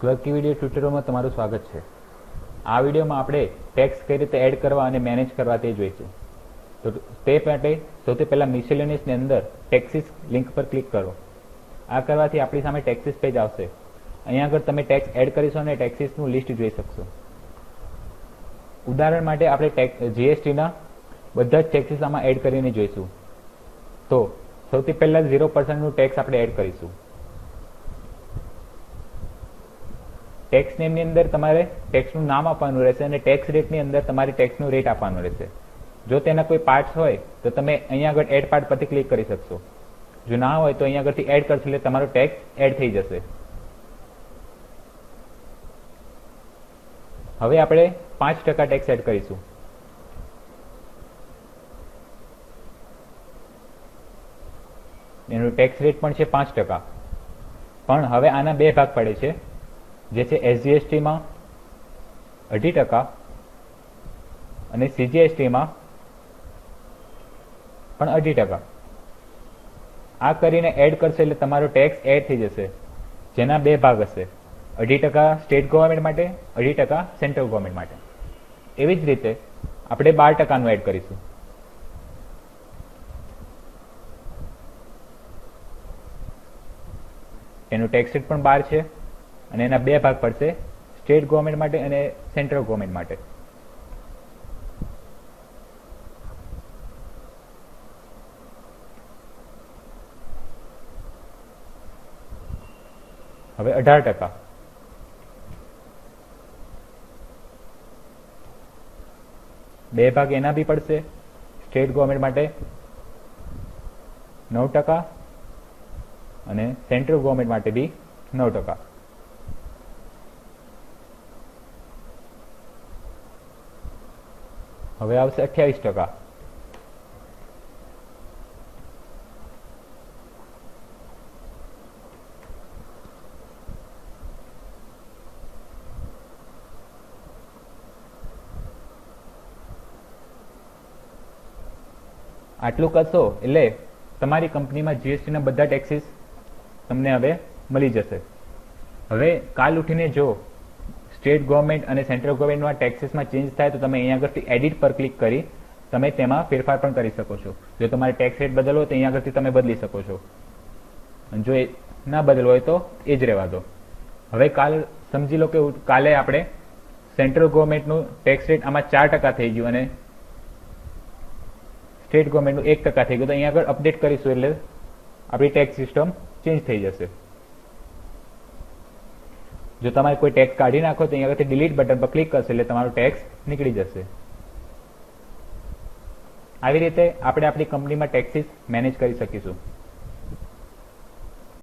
ક્લર્કી video ટ્યુટોરિયલમાં તમારું સ્વાગત છે। આ વિડીયોમાં આપણે ટેક્સ કઈ રીતે એડ કરવા અને મેનેજ કરવા તે જોઈશું। તો તે માટે સૌથી પહેલા મિસેલેનિયસની અંદર ટેક્સીસ લિંક પર ક્લિક કરો। આ કરવાથી આપણી સામે ટેક્સીસ પેજ આવશે। અહીંયા આગળ તમે ટેક્સ એડ કરીશો અને ટેક્સીસનું લિસ્ટ જોઈ શકશો। ઉદાહરણ માટે આપણે જીએસટીના બધા જ ટેક્સીસ આમાં એડ કરીને જોઈશું। તો સૌથી પહેલા 0%નું ટેક્સ આપણે એડ કરીશું। ટેક્સ નેમની અંદર તમારે ટેક્સનું નામ આપવાનું રહેશે અને ટેક્સ રેટની અંદર તમારે ટેક્સનું રેટ આપવાનું રહેશે। જો તેના કોઈ પાર્ટ્સ હોય તો તમે અહીંયા આગળ એડ પાર્ટ પરથી ક્લિક કરી શકશો। જો ના હોય તો અહીંયા આગળથી એડ કરશો એટલે તમારો ટેક્સ એડ થઈ જશે। હવે આપણે 5% ટેક્સ એડ કરીશું। એનું ટેક્સ રેટ પણ છે 5%। પણ હવે આના બે ભાગ પડે છે, જે છે એસજીએસટીમાં 2.5% અને સીજીએસટીમાં પણ 2.5%। આ કરીને એડ કરશે એટલે તમારો ટેક્સ એડ થઈ જશે, જેના બે ભાગ હશે, 2.5% સ્ટેટ ગવર્મેન્ટ માટે, 2.5% સેન્ટ્રલ ગવર્મેન્ટ માટે। એવી જ રીતે આપણે 12%નું એડ કરીશું। એનું ટેક્સ રેટ પણ 12 છે અને એના બે ભાગ પડશે, સ્ટેટ ગવર્મેન્ટ માટે અને સેન્ટ્રલ ગવર્મેન્ટ માટે। હવે 18%, બે ભાગ એના બી પડશે, સ્ટેટ ગવર્મેન્ટ માટે 9% અને સેન્ટ્રલ ગવર્મેન્ટ માટે બી 9%। હવે આવશે 28%। આટલું કરશો એટલે તમારી કંપનીમાં જીએસટીના બધા ટેક્સીસ તમને હવે મળી જશે। હવે કાલ ઉઠીને જો સ્ટેટ ગવર્મેન્ટ અને સેન્ટ્રલ ગવર્મેન્ટમાં ટેક્સીસમાં ચેન્જ થાય તો તમે અહીંયા આગળથી એડિટ પર ક્લિક કરી તમે તેમાં ફેરફાર પણ કરી શકો છો। જો તમારે ટેક્સ રેટ બદલવો હોય તો અહીંયા આગળથી તમે બદલી શકો છો, અને જો એ ના બદલવો હોય તો એ જ રહેવા દો। હવે કાલ સમજી લો કે કાલે આપણે સેન્ટ્રલ ગવર્મેન્ટનું ટેક્સ રેટ આમાં 4% થઈ ગયું અને સ્ટેટ ગવર્મેન્ટનું 1% થઈ ગયું, તો અહીંયા આગળ અપડેટ કરીશું એટલે આપણી ટેક્સ સિસ્ટમ ચેન્જ થઈ જશે। જો તમારે કોઈ ટેક્સ કાઢી નાખો તો અહીંયા આગળથી ડિલીટ બટન પર ક્લિક કરશે એટલે તમારો ટેક્સ નીકળી જશે। આવી રીતે આપણે આપણી કંપનીમાં ટેક્સીસ મેનેજ કરી શકીશું।